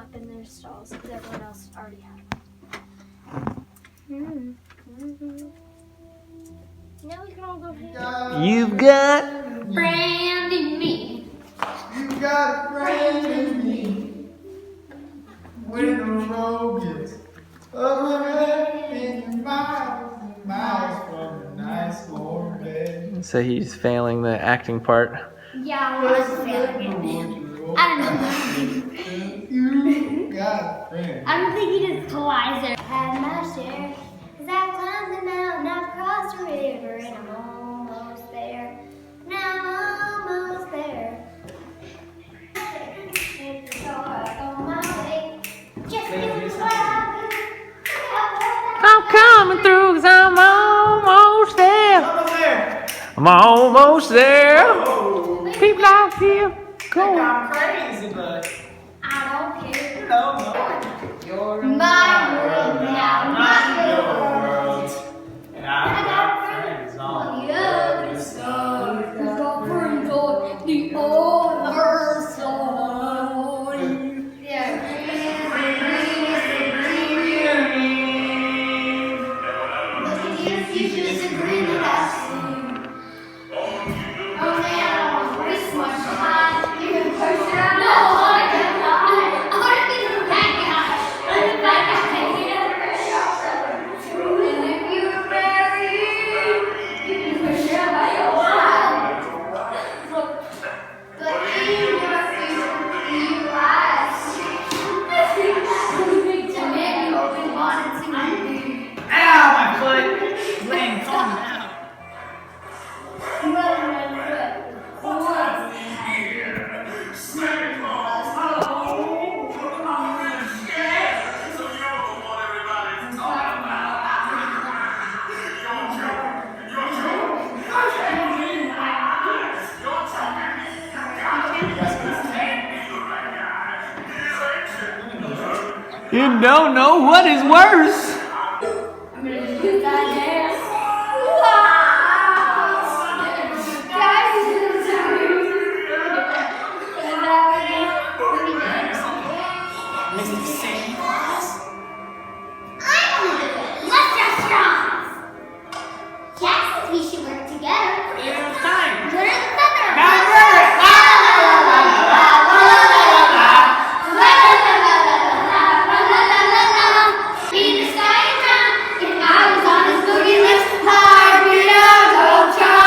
up in their stalls because everyone else already had one. Now we can all go hang. You've got Friend in me. You got a friend in me. When the road gets up in miles and miles from a nice warm bed. So he's failing the acting part. Yeah, I was failing it. I don't know. You got a friend. I don't think he just collides there. Had my share, 'cause I've climbed the mountain, I've crossed the river, and I'm almost there. Now I'm almost there. Take the car on my way. Just feeling what I do. I'm coming through 'cause I'm almost there. I'm almost there. People out here go. I'm crazy, but I don't care. you're My world now, not your world. and I got friends On on the other side, we've got friends on the other side. Yeah, look at your future's a grin that I see. Oh man, I don't waste much time. You can push it out. No, I can't. I want to be the bad guy. I'm the bad guy. And if you're married, you can push it out by your wife. But in your future, you eyes. To make you open wanted to be. Ow, my foot! Lane, calm down. You don't know what is worse. Mr. Satan Claus? Yes, we should work together. It's time. Good as thunder. Be the sky and if I was on his boogie list, I'd be out of town.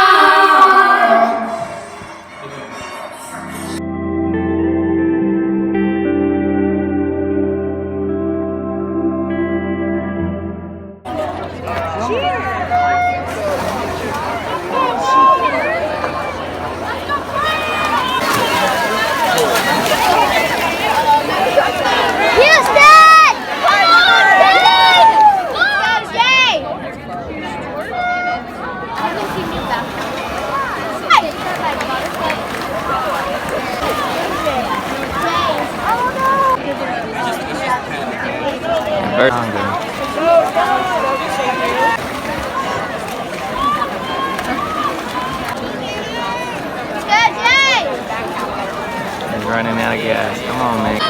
Houston! Come on, Dave! Let's go, Dave! Very hungry. Let's go, Dave! He's running out of gas. Come on, man.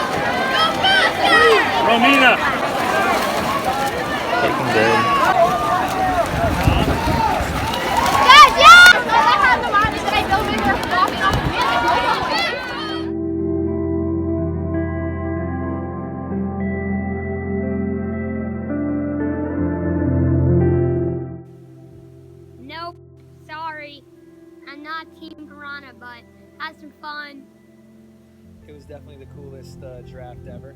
Romina! Kicking good. Guys, yes! I have the line that I don't know if they're walking off the Nope, sorry. I'm not Team Piranha, but had some fun. It was definitely the coolest draft ever.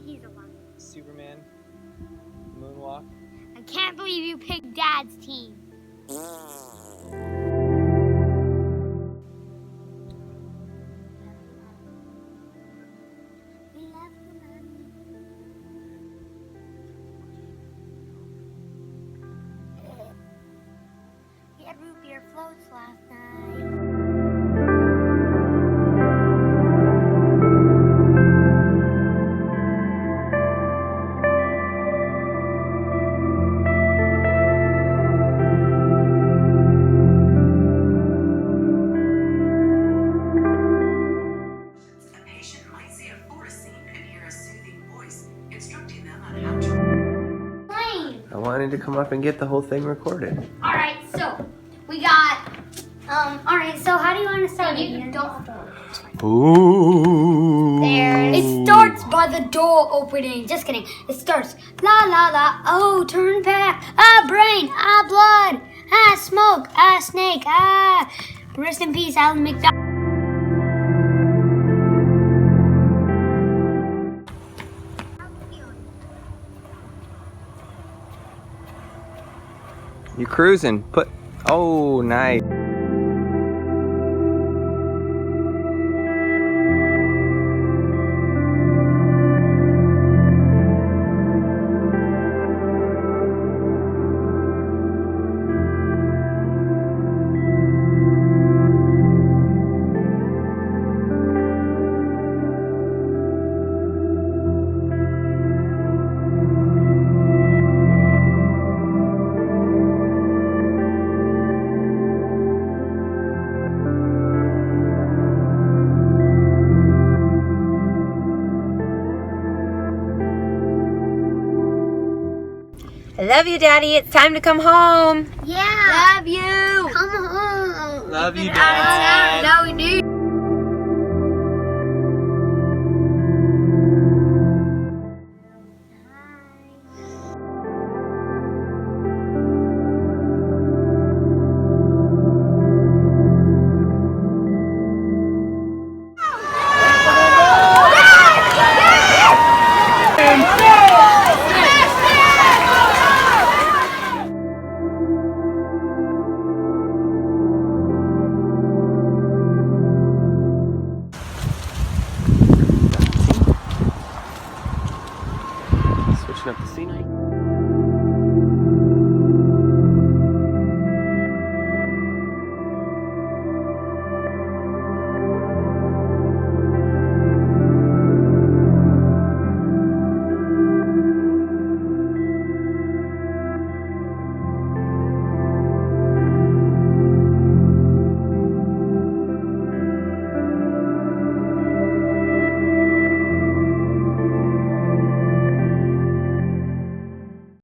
He's a liar. Superman, moonwalk. I can't believe you picked Dad's team. We had root beer floats last night. A patient might see a forest scene I wanted to come up and get the whole thing recorded. Alright, so we got alright, so how do you want to start? You don't start. Ooh. There. It starts by the door opening. Just kidding. It starts la la la. Oh, turn back. Ah, brain. Ah, blood. Ah, smoke. Ah, snake. Ah. Rest in peace, Alan McDonald. You cruising? Oh, nice. I love you, Daddy. It's time to come home. Yeah. Love you. Come home. Love you, Dad. No, we do. Switching up the scenery.